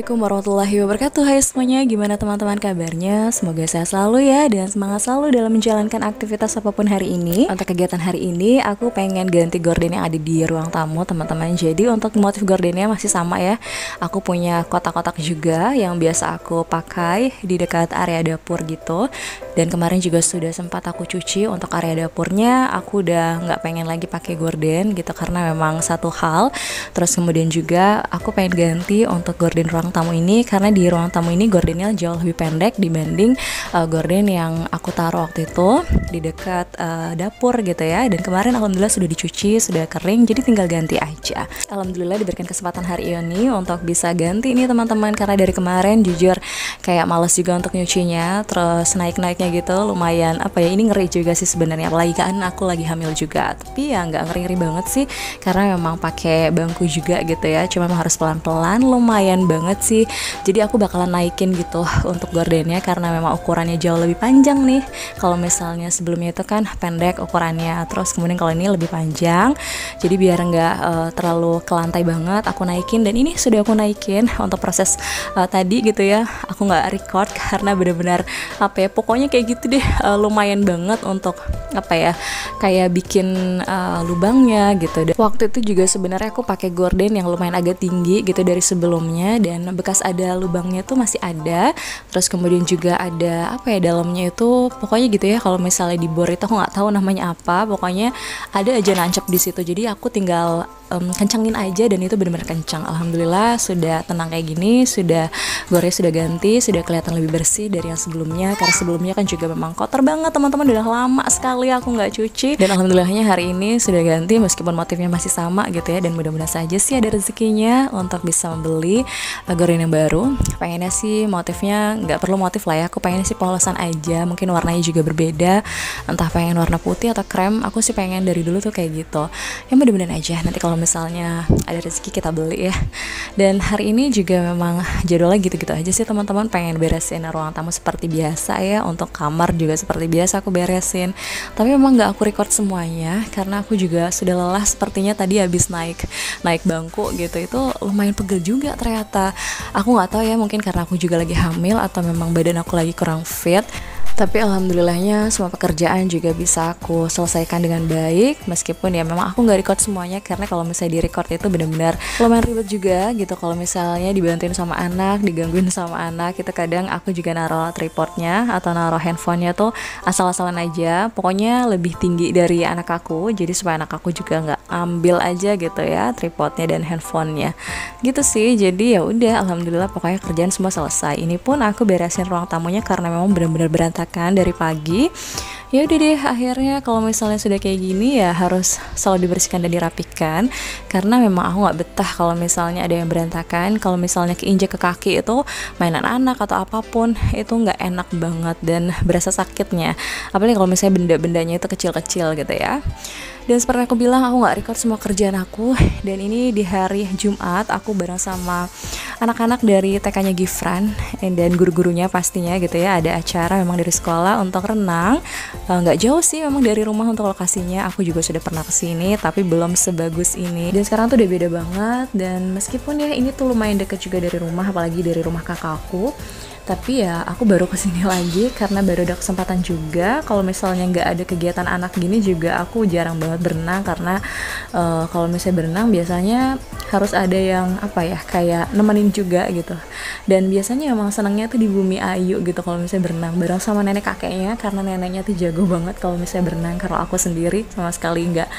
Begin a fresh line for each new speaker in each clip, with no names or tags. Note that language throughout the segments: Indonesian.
Assalamualaikum warahmatullahi wabarakatuh. Hai semuanya, gimana teman-teman kabarnya? Semoga sehat selalu ya dan semangat selalu dalam menjalankan aktivitas apapun hari ini. Untuk kegiatan hari ini aku pengen ganti gorden yang ada di ruang tamu teman-teman. Jadi untuk motif gordennya masih sama ya. Aku punya kotak-kotak juga yang biasa aku pakai di dekat area dapur gitu. Dan kemarin juga sudah sempat aku cuci untuk area dapurnya. Aku udah nggak pengen lagi pakai gorden gitu karena memang satu hal. Terus kemudian juga aku pengen ganti untuk gorden ruang tamu ini karena di ruang tamu ini gordennya jauh lebih pendek dibanding gorden yang aku taruh waktu itu di dekat dapur gitu ya. Dan kemarin alhamdulillah sudah dicuci, sudah kering, jadi tinggal ganti aja. Alhamdulillah diberikan kesempatan hari ini untuk bisa ganti ini teman-teman, karena dari kemarin jujur kayak males juga untuk nyucinya, terus naik-naiknya gitu lumayan ini ngeri juga sih sebenarnya, apalagi kan aku lagi hamil juga. Tapi ya nggak ngeri-ngeri banget sih karena memang pakai bangku juga gitu ya, cuma memang harus pelan-pelan, lumayan banget sih. Jadi aku bakalan naikin gitu untuk gordennya karena memang ukurannya jauh lebih panjang nih. Kalau misalnya sebelumnya itu kan pendek ukurannya, terus kemudian kalau ini lebih panjang, jadi biar nggak terlalu ke lantai banget aku naikin. Dan ini sudah aku naikin untuk proses tadi gitu ya, aku nggak record karena benar-benar pokoknya kayak gitu deh, lumayan banget untuk kayak bikin lubangnya gitu. Dan waktu itu juga sebenarnya aku pakai gorden yang lumayan agak tinggi gitu dari sebelumnya, dan bekas ada lubangnya tuh masih ada. Terus kemudian juga ada dalamnya itu pokoknya gitu ya, kalau misalnya di bor itu aku nggak tahu namanya apa, pokoknya ada aja nancep di situ. Jadi aku tinggal kencangin aja dan itu benar-benar kencang. Alhamdulillah sudah tenang kayak gini, sudah gorengnya sudah ganti, sudah kelihatan lebih bersih dari yang sebelumnya, karena sebelumnya kan juga memang kotor banget teman-teman, udah lama sekali aku nggak cuci. Dan alhamdulillahnya hari ini sudah ganti meskipun motifnya masih sama gitu ya, dan mudah-mudahan saja sih ada rezekinya untuk bisa membeli goreng yang baru. Pengennya sih motifnya nggak perlu motif lah ya, aku pengen sih polosan aja, mungkin warnanya juga berbeda, entah pengen warna putih atau krem. Aku sih pengen dari dulu tuh kayak gitu ya, mudah-mudahan aja nanti kalau misalnya ada rezeki kita beli ya. Dan hari ini juga memang jadwalnya gitu-gitu aja sih teman-teman, pengen beresin ruang tamu seperti biasa ya, untuk kamar juga seperti biasa aku beresin. Tapi memang nggak aku record semuanya karena aku juga sudah lelah sepertinya, tadi habis naik bangku gitu, itu lumayan pegel juga ternyata. Aku nggak tahu ya, mungkin karena aku juga lagi hamil atau memang badan aku lagi kurang fit. Tapi alhamdulillahnya semua pekerjaan juga bisa aku selesaikan dengan baik, meskipun ya memang aku nggak record semuanya karena kalau misalnya di record itu benar-benar lumayan ribet juga gitu. Kalau misalnya dibantuin sama anak, digangguin sama anak, itu kadang aku juga naruh tripodnya atau naruh handphonenya tuh asal-asalan aja, pokoknya lebih tinggi dari anak aku, jadi supaya anak aku juga nggak ambil aja gitu ya tripodnya dan handphonenya gitu sih. Jadi ya udah, alhamdulillah pokoknya kerjaan semua selesai. Ini pun aku beresin ruang tamunya karena memang benar-benar berantakan dari pagi. Ya udah deh, akhirnya kalau misalnya sudah kayak gini ya harus selalu dibersihkan dan dirapikan, karena memang aku nggak betah kalau misalnya ada yang berantakan. Kalau misalnya keinjek ke kaki itu mainan anak atau apapun, itu nggak enak banget dan berasa sakitnya, apalagi kalau misalnya benda-bendanya itu kecil-kecil gitu ya. Dan seperti aku bilang, aku nggak record semua kerjaan aku. Dan ini di hari Jumat aku bareng sama anak-anak dari TK-nya Gifran dan guru-gurunya pastinya gitu ya. Ada acara memang dari sekolah untuk renang. Nggak jauh sih memang dari rumah untuk lokasinya. Aku juga sudah pernah kesini, tapi belum sebagus ini. Dan sekarang tuh udah beda banget. Dan meskipun ya ini tuh lumayan deket juga dari rumah, apalagi dari rumah kakakku, tapi ya aku baru kesini lagi karena baru ada kesempatan juga. Kalau misalnya nggak ada kegiatan anak gini juga aku jarang banget berenang, karena kalau misalnya berenang biasanya harus ada yang kayak nemenin juga gitu. Dan biasanya emang senangnya tuh di Bumi Ayu gitu kalau misalnya berenang bareng sama nenek kakeknya, karena neneknya tuh jago banget kalau misalnya berenang. Kalau aku sendiri sama sekali nggak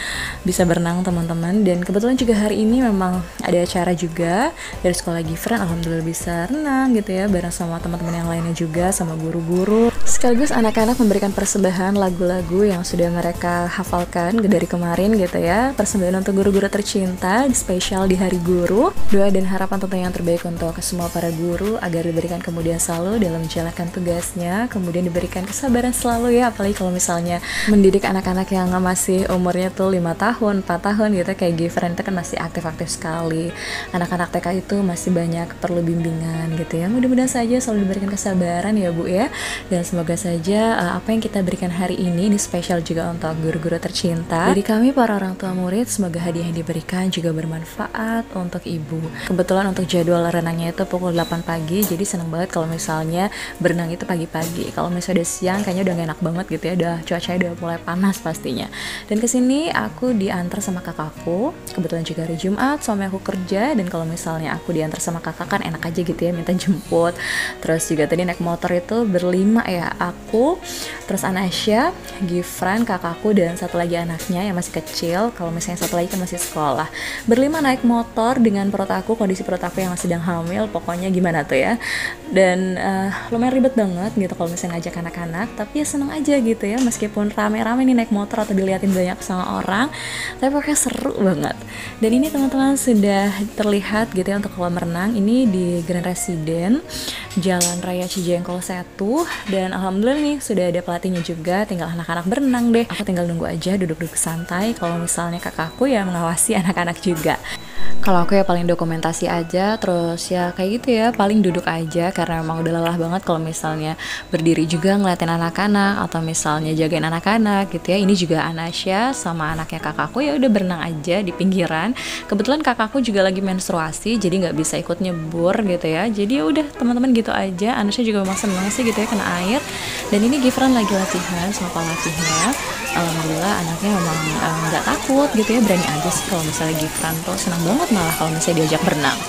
bisa berenang teman-teman. Dan kebetulan juga hari ini memang ada acara juga dari sekolah Gifran, alhamdulillah bisa renang gitu ya bareng sama teman-teman yang lainnya juga, sama guru-guru. Sekaligus anak-anak memberikan persembahan lagu-lagu yang sudah mereka hafalkan dari kemarin gitu ya. Persembahan untuk guru-guru tercinta, spesial di Hari Guru. Doa dan harapan tentu yang terbaik untuk semua para guru agar diberikan kemudian selalu dalam menjalankan tugasnya, kemudian diberikan kesabaran selalu ya, apalagi kalau misalnya mendidik anak-anak yang masih umurnya tuh 5 tahun, 4 tahun gitu, kayak Gifran itu kan masih aktif-aktif sekali. Anak-anak TK itu masih banyak perlu bimbingan gitu ya. Mudah-mudahan saja selalu diberikan kesabaran ya Bu ya. Dan semoga saja apa yang kita berikan hari ini spesial juga untuk guru-guru tercinta. Dari kami para orang tua murid, semoga hadiah yang diberikan juga bermanfaat untuk Ibu. Kebetulan untuk jadwal renangnya itu pukul 8 pagi, jadi seneng banget kalau misalnya berenang itu pagi-pagi. Kalau misalnya udah siang kayaknya udah gak enak banget gitu ya, udah cuacanya udah mulai panas pastinya. Dan kesini aku diantar sama kakakku, kebetulan juga hari Jumat, suami aku kerja, dan kalau misalnya aku diantar sama kakak kan enak aja gitu ya, minta jemput. Terus juga tadi naik motor itu berlima ya, aku, terus Anasya, Gifran, kakakku, dan satu lagi anaknya yang masih kecil. Kalau misalnya satu lagi kan masih sekolah. Berlima naik motor dengan perut aku, kondisi perut aku yang sedang hamil, pokoknya gimana tuh ya. Dan lumayan ribet banget gitu kalau misalnya ngajak anak-anak, tapi ya seneng aja gitu ya, meskipun rame-rame nih naik motor atau diliatin banyak sama orang, tapi pokoknya seru banget. Dan ini teman-teman sudah terlihat gitu ya untuk kolam renang ini di Grand Resident Jalan Raya Cijengkol 1, dan alhamdulillah nih sudah ada pelatihnya juga, tinggal anak-anak berenang deh. Aku tinggal nunggu aja, duduk-duduk santai. Kalau misalnya kakakku ya mengawasi anak-anak juga. Kalau aku ya paling dokumentasi aja, terus ya kayak gitu ya, paling duduk aja karena memang udah lelah banget kalau misalnya berdiri juga ngeliatin anak-anak atau misalnya jagain anak-anak gitu ya. Ini juga Anasya sama anaknya kakakku ya udah berenang aja di pinggiran. Kebetulan kakakku juga lagi menstruasi, jadi nggak bisa ikut nyebur gitu ya. Jadi ya udah teman-teman gitu aja. Anasya juga memang seneng sih gitu ya kena air. Dan ini Gifran lagi latihan sama pelatihnya. Alhamdulillah anaknya memang nggak takut gitu ya, berani aja sih. Kalau misalnya Gifran tuh senang banget malah kalau misalnya diajak berenang.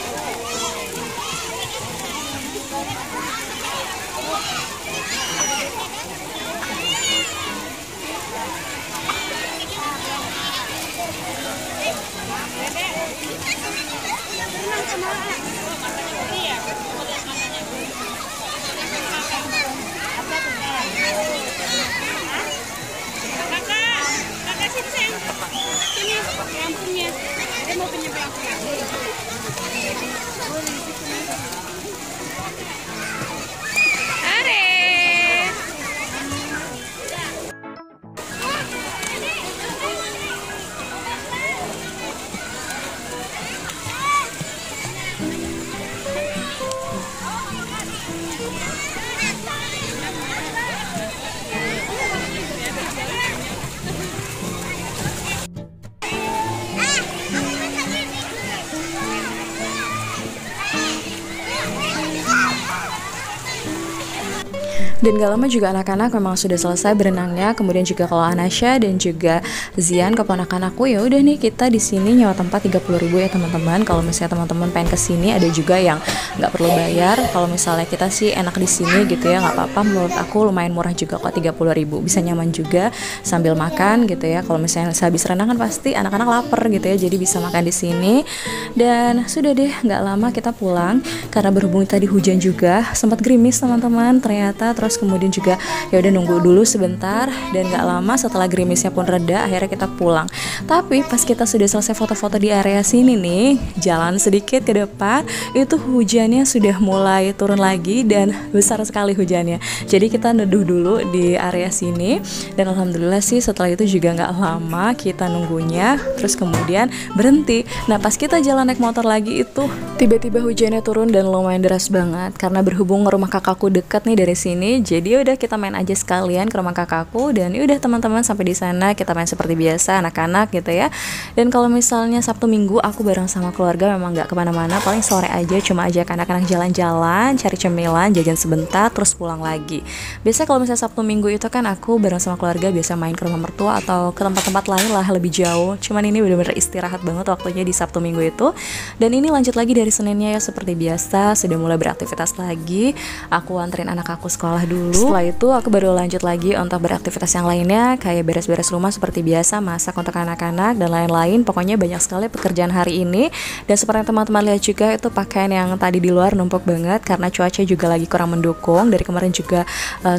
Dan gak lama juga anak-anak memang sudah selesai berenangnya. Kemudian juga kalau Anasya dan juga Zian keponakan aku, ya udah nih kita di sini nyewa tempat 30.000 ya teman-teman. Kalau misalnya teman-teman pengen kesini ada juga yang nggak perlu bayar. Kalau misalnya kita sih enak di sini gitu ya, nggak apa-apa. Menurut aku lumayan murah juga kok, 30.000 bisa nyaman juga sambil makan gitu ya. Kalau misalnya habis renang kan pasti anak-anak lapar gitu ya, jadi bisa makan di sini. Dan sudah deh nggak lama kita pulang karena berhubung tadi hujan juga, sempat gerimis teman-teman ternyata. Terus kemudian juga ya udah nunggu dulu sebentar, dan gak lama setelah gerimisnya pun reda akhirnya kita pulang. Tapi pas kita sudah selesai foto-foto di area sini nih, jalan sedikit ke depan itu hujannya sudah mulai turun lagi dan besar sekali hujannya. Jadi kita neduh dulu di area sini, dan alhamdulillah sih setelah itu juga gak lama kita nunggunya, terus kemudian berhenti. Nah pas kita jalan naik motor lagi itu tiba-tiba hujannya turun dan lumayan deras banget. Karena berhubung rumah kakakku dekat nih dari sini, jadi udah kita main aja sekalian ke rumah kakakku. Dan udah teman-teman sampai di sana kita main seperti biasa anak-anak gitu ya. Dan kalau misalnya Sabtu Minggu aku bareng sama keluarga memang nggak kemana-mana, paling sore aja cuma ajak anak-anak jalan-jalan, cari cemilan, jajan sebentar, terus pulang lagi. Biasa kalau misalnya Sabtu Minggu itu kan aku bareng sama keluarga biasa main ke rumah mertua atau ke tempat-tempat lain lah lebih jauh. Cuman ini bener-bener istirahat banget waktunya di Sabtu Minggu itu. Dan ini lanjut lagi dari Seninnya ya, seperti biasa sudah mulai beraktivitas lagi. Aku anterin anak aku sekolah dulu. Setelah itu aku baru lanjut lagi untuk beraktivitas yang lainnya, kayak beres-beres rumah seperti biasa, masak untuk anak-anak dan lain-lain. Pokoknya banyak sekali pekerjaan hari ini. Dan seperti yang teman-teman lihat juga, itu pakaian yang tadi di luar numpuk banget karena cuaca juga lagi kurang mendukung. Dari kemarin juga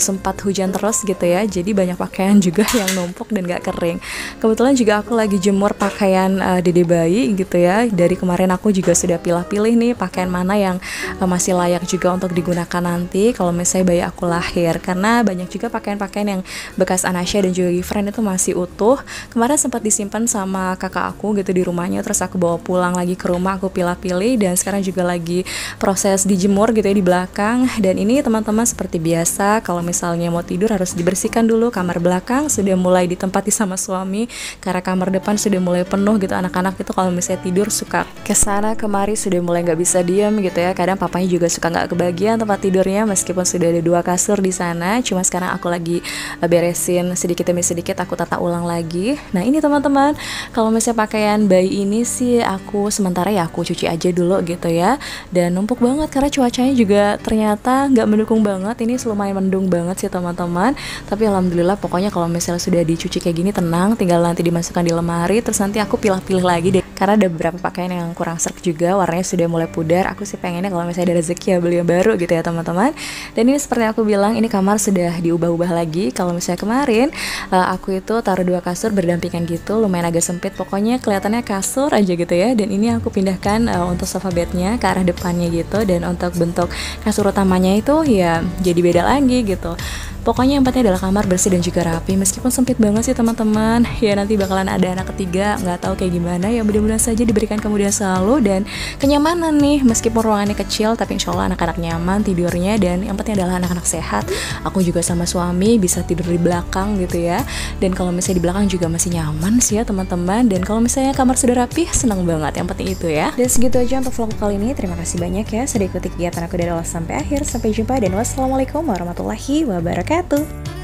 sempat hujan terus gitu ya, jadi banyak pakaian juga yang numpuk dan gak kering. Kebetulan juga aku lagi jemur pakaian dede bayi gitu ya. Dari kemarin aku juga sudah pilih-pilih nih pakaian mana yang masih layak juga untuk digunakan nanti kalau misalnya bayi aku lahir. Karena banyak juga pakaian-pakaian yang bekas Anasya dan juga Gifran itu masih utuh. Kemarin sempat disimpan disimpan sama kakak aku gitu di rumahnya, terus aku bawa pulang lagi ke rumah, aku pilih-pilih, dan sekarang juga lagi proses dijemur gitu ya di belakang. Dan ini teman-teman seperti biasa, kalau misalnya mau tidur harus dibersihkan dulu. Kamar belakang sudah mulai ditempati sama suami, karena kamar depan sudah mulai penuh gitu. Anak-anak itu kalau misalnya tidur suka kesana kemari, sudah mulai nggak bisa diam gitu ya. Kadang papanya juga suka nggak kebagian tempat tidurnya, meskipun sudah ada 2 kasur di sana. Cuma sekarang aku lagi beresin sedikit demi sedikit, aku tata ulang lagi. Nah ini teman-teman, kalau misalnya pakaian bayi ini sih aku sementara ya aku cuci aja dulu gitu ya. Dan numpuk banget karena cuacanya juga ternyata nggak mendukung banget. Ini lumayan mendung banget sih teman-teman. Tapi alhamdulillah pokoknya kalau misalnya sudah dicuci kayak gini tenang, tinggal nanti dimasukkan di lemari, terus nanti aku pilih-pilih lagi deh. Karena ada beberapa pakaian yang kurang serk juga, warnanya sudah mulai pudar. Aku sih pengennya kalau misalnya ada rezeki ya beli yang baru gitu ya teman-teman. Dan ini seperti aku bilang, ini kamar sudah diubah-ubah lagi. Kalau misalnya kemarin aku itu taruh 2 kasur berdampingan gitu, lumayan agak sempit, pokoknya kelihatannya kasur aja gitu ya. Dan ini aku pindahkan untuk sofa bednya ke arah depannya gitu, dan untuk bentuk kasur utamanya itu ya jadi beda lagi gitu. Pokoknya yang penting adalah kamar bersih dan juga rapi, meskipun sempit banget sih teman-teman. Ya nanti bakalan ada anak ketiga, nggak tahu kayak gimana. Ya mudah-mudahan saja diberikan kemudahan selalu dan kenyamanan nih. Meskipun ruangannya kecil, tapi insya Allah anak-anak nyaman tidurnya. Dan yang penting adalah anak-anak sehat. Aku juga sama suami bisa tidur di belakang gitu ya. Dan kalau misalnya di belakang juga masih nyaman sih ya teman-teman. Dan kalau misalnya kamar sudah rapi, senang banget. Yang penting itu ya. Dan segitu aja untuk vlog kali ini. Terima kasih banyak ya sudah ikuti kegiatan aku dari awal sampai akhir. Sampai jumpa dan wassalamualaikum warahmatullahi wabarakatuh.